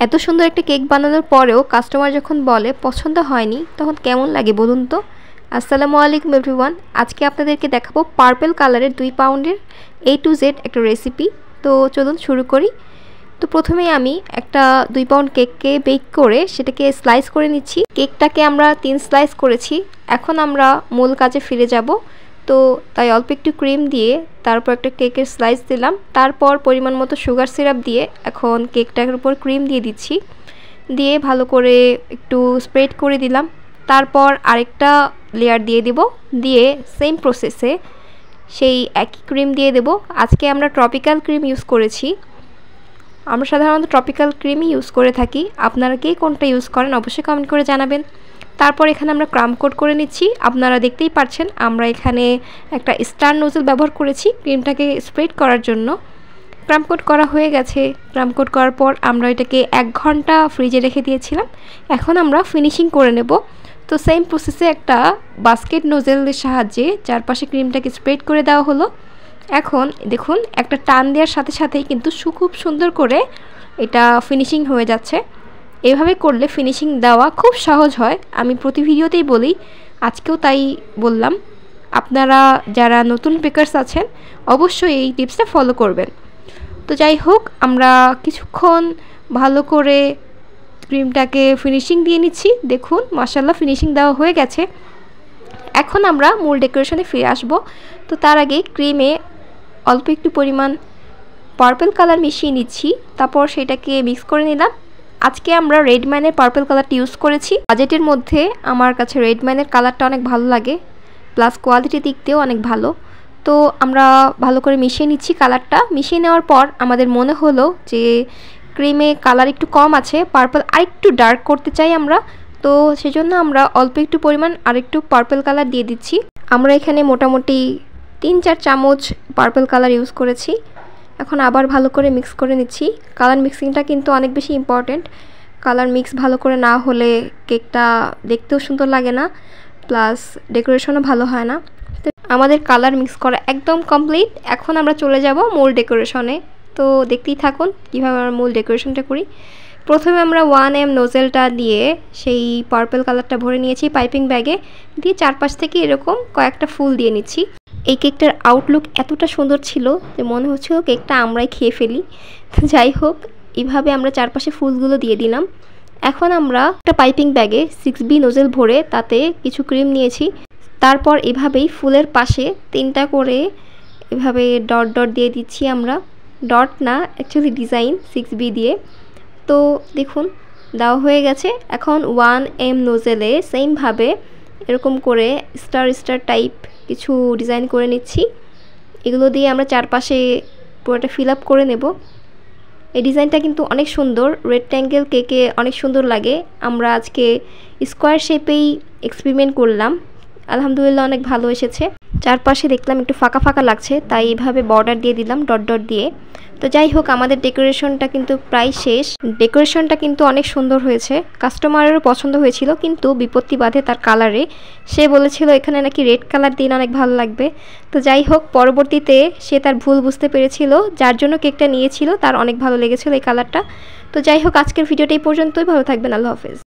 এত সুন্দর একটা কেক বানানোর পরেও কাস্টমার যখন বলে পছন্দ হয়নি তখন কেমন লাগে বলুন তো। আসসালামু আলাইকুম এভরিওয়ান, আজকে আপনাদেরকে দেখাবো পার্পল কালারের 2 পাউন্ডের A to Z একটা রেসিপি। তো চলুন শুরু করি। তো প্রথমেই আমি একটা 2 পাউন্ড কেককে বেক করে সেটাকে স্লাইস করে নিচ্ছি। কেকটাকে আমরা 3 স্লাইস করেছি। এখন আমরা মূল কাজে ফিরে যাব। তো তাই অল্প একটু ক্রিম দিয়ে তারপর একটা কেকের স্লাইস দিলাম, তারপর পরিমাণ মতো সুগার সিরাপ দিয়ে এখন কেকটার উপর ক্রিম দিয়ে দিচ্ছি, দিয়ে ভালো করে একটু স্প্রেড করে দিলাম। তারপর আরেকটা লেয়ার দিয়ে দেব, দিয়ে সেম প্রসেসে সেই একই ক্রিম দিয়ে দেব। আজকে আমরা ট্রপিক্যাল ক্রিম ইউজ করেছি। আমরা সাধারণত ট্রপিক্যাল ক্রিমই ইউজ করে থাকি। আপনারা কে কোনটা ইউজ করেন অবশ্যই কমেন্ট করে জানাবেন। তারপর এখানে আমরা ক্রাম কোট করে নিচ্ছি। আপনারা দেখতেই পাচ্ছেন আমরা এখানে একটা স্টার নোজেল ব্যবহার করেছি ক্রিমটাকে স্প্রেড করার জন্য। ক্রাম কোট করা হয়ে গেছে। ক্রাম কোট করার পর আমরা এটাকে 1 ঘন্টা ফ্রিজে রেখে দিয়েছিলাম। এখন আমরা ফিনিশিং করে নেব। তো সেম প্রসেসে একটা বাস্কেট নোজেলের সাহায্যে চারপাশে ক্রিমটাকে স্প্রেড করে দেওয়া হলো। এখন দেখুন একটা টান দেওয়ার সাথে সাথেই কিন্তু খুব সুন্দর করে এটা ফিনিশিং হয়ে যাচ্ছে। এভাবে করলে ফিনিশিং দেওয়া খুব সহজ হয়। আমি প্রতি ভিডিওতেই বলি, আজকেও তাই বললাম। আপনারা যারা নতুন বেকারস আছেন অবশ্যই এই টিপসটা ফলো করবেন। তো যাই হোক, আমরা কিছুক্ষণ ভালো করে ক্রিমটাকে ফিনিশিং দিয়ে নিচ্ছি। দেখুন মাশাআল্লাহ ফিনিশিং দেওয়া হয়ে গেছে। এখন আমরা মূল ডেকোরেশনে ফিরে আসব। তো তার আগে ক্রিমে অল্প একটু পরিমাণ পার্পল কালার মিশিয়ে নিচ্ছি, তারপর সেটাকে মিক্স করে নিলাম। আজকে আমরা রেড মাইনের পার্পল কালারটি ইউজ করেছি। বাজেটের মধ্যে আমার কাছে রেড মাইনের কালারটা অনেক ভালো লাগে, প্লাস কোয়ালিটির দিক দিয়েও অনেক ভালো। তো আমরা ভালো করে মিশিয়ে নিচ্ছি। কালারটা মিশিয়ে নেওয়ার পর আমাদের মনে হলো যে ক্রিমে কালার একটু কম আছে, পার্পল আরেকটু ডার্ক করতে চাই আমরা। তো সেজন্য আমরা অল্প একটু পরিমাণ আরেকটু পার্পল কালার দিয়ে দিচ্ছি। আমরা এখানে মোটামুটি 3-4 চামচ পার্পল কালার ইউজ করেছি। এখন আবার ভালো করে মিক্স করে নিচ্ছি। কালার মিক্সিংটা কিন্তু অনেক বেশি ইম্পর্ট্যান্ট। কালার মিক্স ভালো করে না হলে কেকটা দেখতেও সুন্দর লাগে না, প্লাস ডেকোরেশনও ভালো হয় না। তো আমাদের কালার মিক্স করা একদম কমপ্লিট। এখন আমরা চলে যাব মূল ডেকোরেশনে। তো দেখতেই থাকুন কীভাবে আমরা মূল ডেকোরেশনটা করি। প্রথমে আমরা 1M নোজেলটা দিয়ে সেই পার্পল কালারটা ভরে নিয়েছি পাইপিং ব্যাগে, দিয়ে চারপাশ থেকে এরকম কয়েকটা ফুল দিয়ে নিচ্ছি। এই কেকটার আউটলুক এতটা সুন্দর ছিল যে মনে হচ্ছিল কেকটা আমরাই খেয়ে ফেলি। তো যাই হোক, এইভাবে আমরা চারপাশে ফুলগুলো দিয়ে দিলাম। এখন আমরা একটা পাইপিং ব্যাগে 6B নোজেল ভরে তাতে কিছু ক্রিম নিয়েছি। তারপর এভাবেই ফুলের পাশে 3টা করে এভাবে ডট ডট দিয়ে দিচ্ছি আমরা। ডট না, অ্যাকচুয়ালি ডিজাইন 6B দিয়ে। তো দেখুন দেওয়া হয়ে গেছে। এখন 1M নোজেলে সেমভাবে এরকম করে স্টার স্টার টাইপ কিছু ডিজাইন করে নিচ্ছি। এগুলো দিয়ে আমরা চারপাশে পুরোটা ফিল আপ করে নেব। এই ডিজাইনটা কিন্তু অনেক সুন্দর, রেক্ট্যাঙ্গেল কেকে অনেক সুন্দর লাগে। আমরা আজকে স্কোয়ার শেপেই এক্সপেরিমেন্ট করলাম, আলহামদুলিল্লাহ অনেক ভালো এসেছে। চারপাশে দেখলাম একটু ফাঁকা ফাঁকা লাগছে, তাই এইভাবে বর্ডার দিয়ে দিলাম ডট ডট দিয়ে। তো যাই হোক, আমাদের ডেকোরেশনটা কিন্তু প্রায় শেষ। ডেকোরেশনটা কিন্তু অনেক সুন্দর হয়েছে, কাস্টমারেরও পছন্দ হয়েছিল, কিন্তু বিপত্তি বাধে তার কালারে। সে বলেছিল এখানে নাকি রেড কালার দিন অনেক ভালো লাগবে। তো যাই হোক, পরবর্তীতে সে তার ভুল বুঝতে পেরেছিল, যার জন্য কেকটা নিয়েছিল তার অনেক ভালো লেগেছিল এই কালারটা। তো যাই হোক, আজকের ভিডিওটা এই পর্যন্তই। ভালো থাকবেন, আল্লাহ হাফেজ।